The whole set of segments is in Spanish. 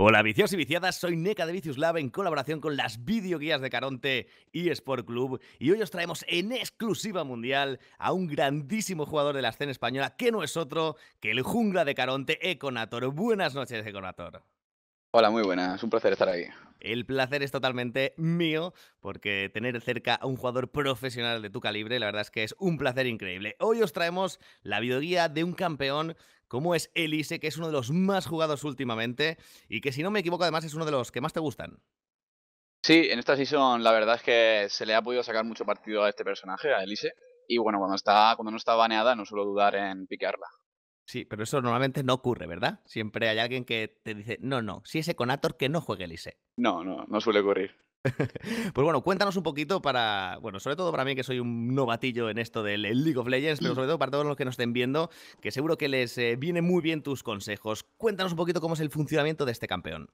Hola, viciosos y viciadas, soy Neka de Vicious Lab en colaboración con las videoguías de Caronte y Sport Club. Y hoy os traemos en exclusiva mundial a un grandísimo jugador de la escena española que no es otro que el jungla de Caronte, Econator. Buenas noches, Econator. Hola, muy buenas, un placer estar aquí. El placer es totalmente mío, porque tener cerca a un jugador profesional de tu calibre, la verdad es que es un placer increíble. Hoy os traemos la videoguía de un campeón como es Elise, que es uno de los más jugados últimamente y que, si no me equivoco, además es uno de los que más te gustan. Sí, en esta season la verdad es que se le ha podido sacar mucho partido a este personaje, a Elise, y bueno, cuando no está baneada no suelo dudar en piquearla. Sí, pero eso normalmente no ocurre, ¿verdad? Siempre hay alguien que te dice, no, no, si es Econator, que no juegue Elise. No suele ocurrir. Pues bueno, cuéntanos un poquito para, bueno, sobre todo para mí que soy un novatillo en esto del League of Legends, pero sobre todo para todos los que nos estén viendo, que seguro que les vienen muy bien tus consejos. Cuéntanos un poquito cómo es el funcionamiento de este campeón.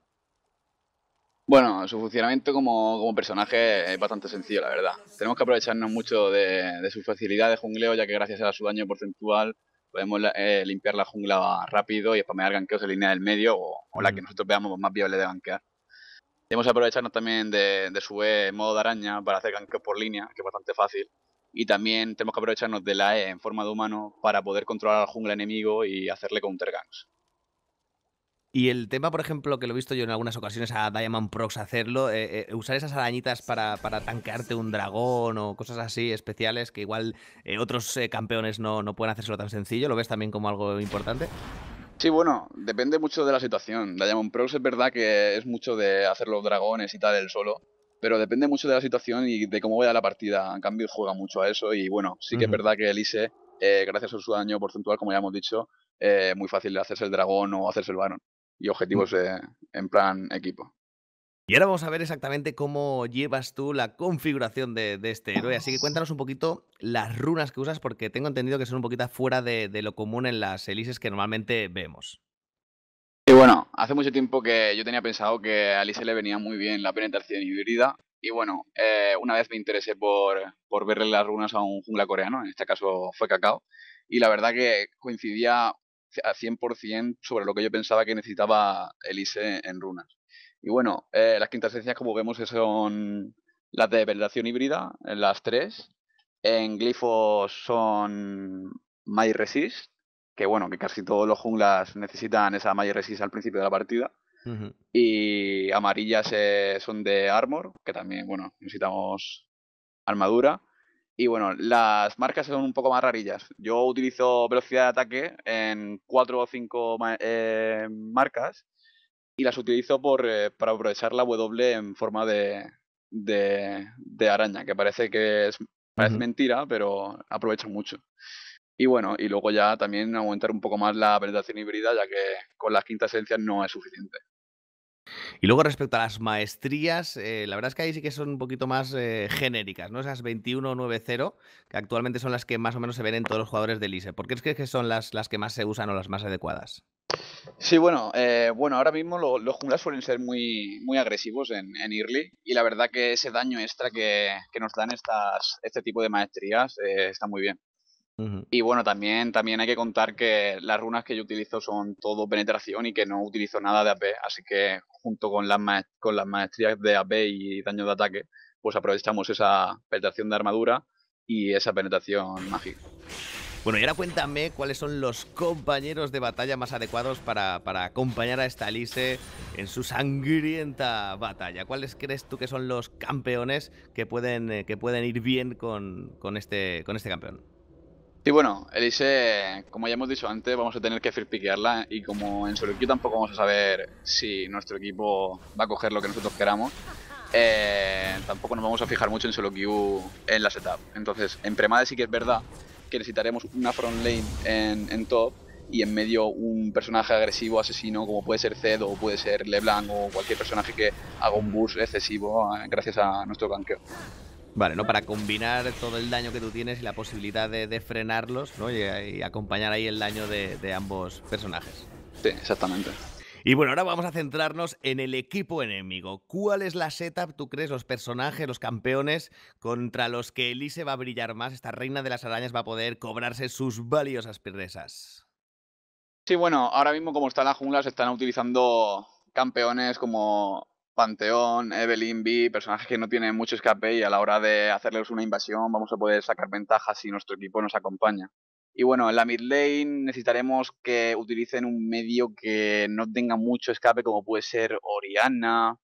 Bueno, su funcionamiento como personaje es bastante sencillo, la verdad. Tenemos que aprovecharnos mucho de su facilidad de jungleo, ya que gracias a su daño porcentual podemos limpiar la jungla rápido y spamear gankeos en línea del medio o la que Ujú. nosotros veamos más viable de gankear. Debemos aprovecharnos también de su modo de araña para hacer gankeos por línea, que es bastante fácil. Y también tenemos que aprovecharnos de la en forma de humano para poder controlar al jungla enemigo y hacerle counter ganks. Y el tema, por ejemplo, que lo he visto yo en algunas ocasiones a Diamond Prox hacerlo, usar esas arañitas para tanquearte un dragón o cosas así especiales que igual otros campeones no pueden hacérselo tan sencillo, ¿lo ves también como algo importante? Sí, bueno, depende mucho de la situación. Diamond Prox es verdad que es mucho de hacer los dragones y tal él solo, pero depende mucho de la situación y de cómo vaya la partida. En cambio, juega mucho a eso y bueno, sí que es Ujú. verdad que Elise, gracias a su daño porcentual, como ya hemos dicho, muy fácil de hacerse el dragón o hacerse el Baron. Y objetivos en plan equipo. Y ahora vamos a ver exactamente cómo llevas tú la configuración de este héroe. Así que cuéntanos un poquito las runas que usas, porque tengo entendido que son un poquito fuera de lo común en las elises que normalmente vemos. Y bueno, hace mucho tiempo que yo tenía pensado que a Elise le venía muy bien la penetración híbrida. Y bueno, una vez me interesé por verle las runas a un jungla coreano, en este caso fue Cacao. Y la verdad que coincidía a 100% sobre lo que yo pensaba que necesitaba Elise en runas. Y bueno, las quintasencias, como vemos, son las de penetración híbrida, las tres. En glifos son My Resist, que bueno, que casi todos los junglas necesitan esa Magic Resist al principio de la partida. Ujú. Y amarillas son de Armor, que también, bueno, necesitamos armadura. Y bueno, las marcas son un poco más rarillas. Yo utilizo velocidad de ataque en 4 o 5 marcas y las utilizo para aprovechar la W en forma de araña, que parece Ujú. mentira, pero aprovecha mucho. Y bueno, y luego ya también aumentar un poco más la penetración híbrida, ya que con las quintas esencias no es suficiente. Y luego respecto a las maestrías, la verdad es que ahí sí que son un poquito más genéricas, ¿no? Esas 2190, que actualmente son las que más o menos se ven en todos los jugadores de Elise. ¿Por qué crees que son las que más se usan o las más adecuadas? Sí, bueno, ahora mismo los junglas suelen ser muy agresivos en early y la verdad que ese daño extra que nos dan este tipo de maestrías está muy bien. Ujú. Y bueno, también hay que contar que las runas que yo utilizo son todo penetración y que no utilizo nada de AP, así que junto con con las maestrías de AP y daño de ataque, pues aprovechamos esa penetración de armadura y esa penetración mágica. Bueno, y ahora cuéntame cuáles son los compañeros de batalla más adecuados para acompañar a esta Elise en su sangrienta batalla. ¿Cuáles crees tú que son los campeones que pueden ir bien con este campeón? Y bueno, Elise, como ya hemos dicho antes, vamos a tener que free piquearla y como en solo queue tampoco vamos a saber si nuestro equipo va a coger lo que nosotros queramos, tampoco nos vamos a fijar mucho en solo queue en la setup. Entonces, en premade sí que es verdad que necesitaremos una front lane en top y en medio un personaje agresivo, asesino, como puede ser Zed o puede ser LeBlanc o cualquier personaje que haga un Ujú. burst excesivo gracias a nuestro ganqueo. Vale, ¿no? Para combinar todo el daño que tú tienes y la posibilidad de frenarlos, ¿no? Y acompañar ahí el daño de ambos personajes. Sí, exactamente. Y bueno, ahora vamos a centrarnos en el equipo enemigo. ¿Cuál es la setup, tú crees, los personajes, los campeones contra los que Elise va a brillar más? Esta reina de las arañas va a poder cobrarse sus valiosas presas. Sí, bueno, ahora mismo como está la jungla se están utilizando campeones como Panteón, Evelynn, Vi, personajes que no tienen mucho escape y a la hora de hacerles una invasión vamos a poder sacar ventajas si nuestro equipo nos acompaña. Y bueno, en la mid lane necesitaremos que utilicen un medio que no tenga mucho escape, como puede ser Orianna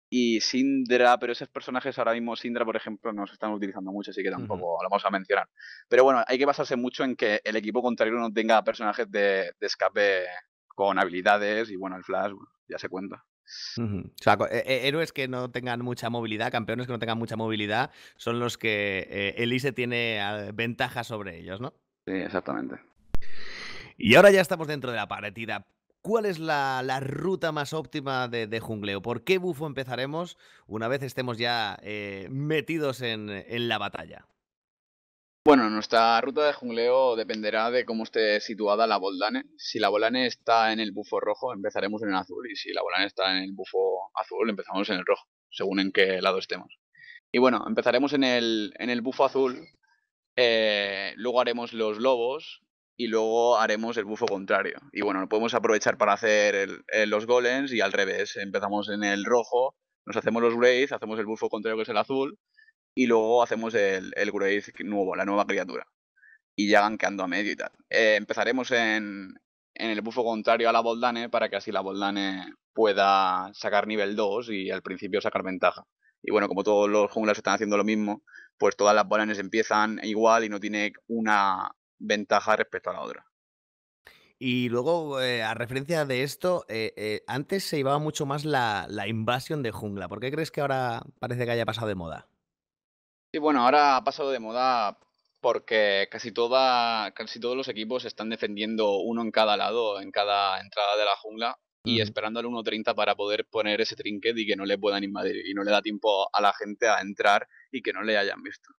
y Syndra, pero esos personajes ahora mismo, Syndra, por ejemplo, no se están utilizando mucho, así que Ujú. tampoco lo vamos a mencionar. Pero bueno, hay que basarse mucho en que el equipo contrario no tenga personajes de escape con habilidades y bueno, el flash bueno, ya se cuenta. Ujú. O sea, héroes que no tengan mucha movilidad, campeones que no tengan mucha movilidad, son los que, Elise tiene, ventaja sobre ellos, ¿no? Sí, exactamente. Y ahora ya estamos dentro de la partida. ¿Cuál es la ruta más óptima de jungleo? ¿Por qué bufo empezaremos una vez estemos ya, metidos en la batalla? Bueno, nuestra ruta de jungleo dependerá de cómo esté situada la boldane. Si la boldane está en el bufo rojo, empezaremos en el azul, y si la boldane está en el bufo azul, empezamos en el rojo, según en qué lado estemos. Y bueno, empezaremos en el bufo azul, luego haremos los lobos y luego haremos el bufo contrario. Y bueno, podemos aprovechar para hacer los golems y al revés. Empezamos en el rojo, nos hacemos los wraiths, hacemos el bufo contrario que es el azul y luego hacemos el wraith nuevo, la nueva criatura. Y ya gankeando a medio y tal. Empezaremos en el bufo contrario a la Boldane para que así la Boldane pueda sacar nivel 2 y al principio sacar ventaja. Y bueno, como todos los junglas están haciendo lo mismo, pues todas las Boldanes empiezan igual y no tiene una ventaja respecto a la otra. Y luego, a referencia de esto, antes se llevaba mucho más la invasión de jungla. ¿Por qué crees que ahora parece que haya pasado de moda? Y bueno, ahora ha pasado de moda porque casi todos los equipos están defendiendo uno en cada lado, en cada entrada de la jungla, y Ujú. esperando al 1.30 para poder poner ese trinket y que no le puedan invadir, y no le da tiempo a la gente a entrar y que no le hayan visto.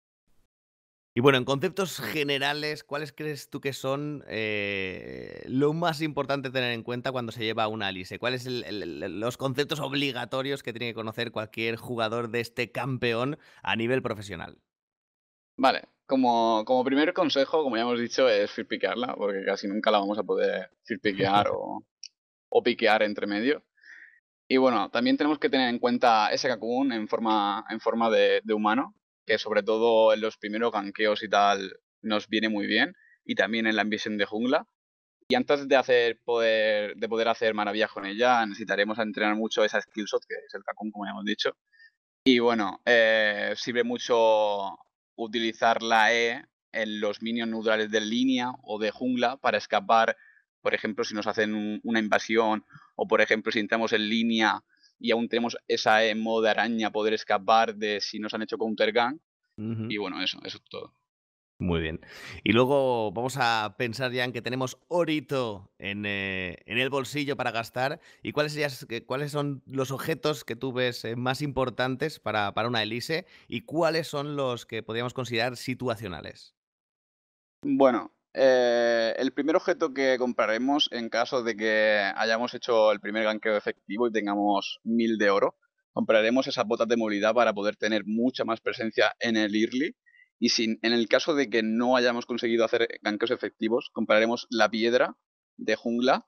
Y bueno, en conceptos generales, ¿cuáles crees tú que son, lo más importante tener en cuenta cuando se lleva una Alice? ¿Cuáles los conceptos obligatorios que tiene que conocer cualquier jugador de este campeón a nivel profesional? Vale, como primer consejo, como ya hemos dicho, es feedpickearla, porque casi nunca la vamos a poder feedpickear o piquear entre medio. Y bueno, también tenemos que tener en cuenta ese Kakun en forma de humano, que sobre todo en los primeros gankeos y tal nos viene muy bien, y también en la invasión de jungla. Y antes de poder hacer maravillas con ella, necesitaremos entrenar mucho esa skillshot, que es el Kakun, como ya hemos dicho. Y bueno, sirve mucho utilizar la E en los minions neutrales de línea o de jungla para escapar, por ejemplo, si nos hacen una invasión o, por ejemplo, si entramos en línea y aún tenemos esa E en modo de araña, poder escapar de si nos han hecho counter gank. Ujú. Y bueno, eso es todo. Muy bien. Y luego vamos a pensar ya en que tenemos orito en el bolsillo para gastar. ¿Y cuáles son los objetos que tú ves más importantes para una Elise? ¿Y cuáles son los que podríamos considerar situacionales? Bueno, el primer objeto que compraremos en caso de que hayamos hecho el primer ganqueo efectivo y tengamos 1000 de oro, compraremos esas botas de movilidad para poder tener mucha más presencia en el early. Y si en el caso de que no hayamos conseguido hacer ganqueos efectivos, compraremos la piedra de jungla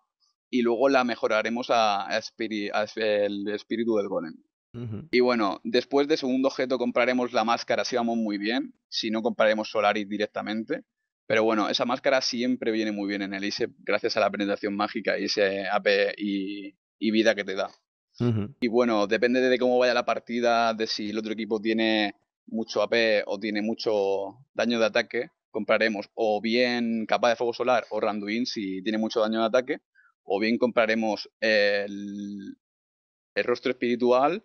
y luego la mejoraremos el espíritu del golem. Ujú. Y bueno, después de segundo objeto compraremos la máscara si vamos muy bien, si no compraremos Solaris directamente. Pero bueno, esa máscara siempre viene muy bien en el ISE gracias a la penetración mágica y ese AP y vida que te da. Ujú. Y bueno, depende de cómo vaya la partida, de si el otro equipo tiene mucho AP o tiene mucho daño de ataque, compraremos o bien capa de fuego solar o Randuin si tiene mucho daño de ataque, o bien compraremos el rostro espiritual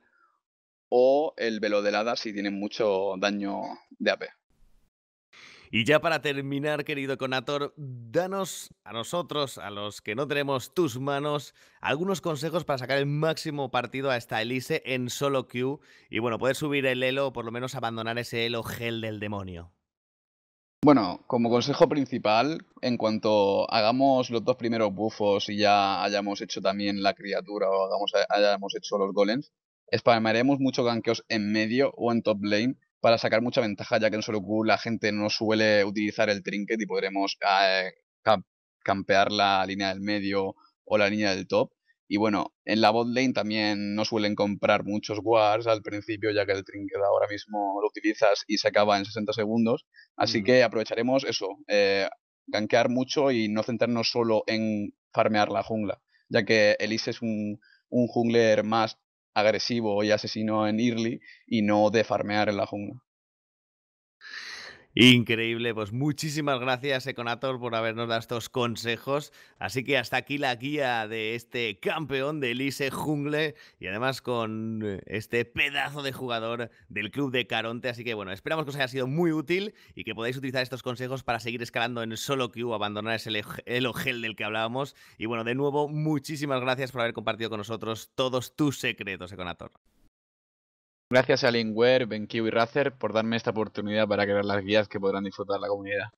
o el velo del hada si tienen mucho daño de AP. Y ya para terminar, querido Conator, danos a nosotros, a los que no tenemos tus manos, algunos consejos para sacar el máximo partido a esta Elise en solo queue y bueno, poder subir el elo o por lo menos abandonar ese elo gel del demonio. Bueno, como consejo principal, en cuanto hagamos los dos primeros bufos y ya hayamos hecho también la criatura o hayamos hecho los golems, spamaremos muchos gankeos en medio o en top lane para sacar mucha ventaja, ya que en solo Q la gente no suele utilizar el trinket y podremos campear la línea del medio o la línea del top. Y bueno, en la bot lane también no suelen comprar muchos wards al principio, ya que el trinket ahora mismo lo utilizas y se acaba en 60 segundos. Así Ujú. que aprovecharemos eso, gankear mucho y no centrarnos solo en farmear la jungla, ya que Elise es un jungler más agresivo y asesino en early y no de farmear en la jungla. Increíble, pues muchísimas gracias, Econator, por habernos dado estos consejos. Así que hasta aquí la guía de este campeón de Elise Jungle y además con este pedazo de jugador del club de Caronte. Así que bueno, esperamos que os haya sido muy útil y que podáis utilizar estos consejos para seguir escalando en solo queue, abandonar ese elo gel del que hablábamos. Y bueno, de nuevo, muchísimas gracias por haber compartido con nosotros todos tus secretos, Econator. Gracias a Alienware, BenQ y Razer por darme esta oportunidad para crear las guías que podrán disfrutar la comunidad.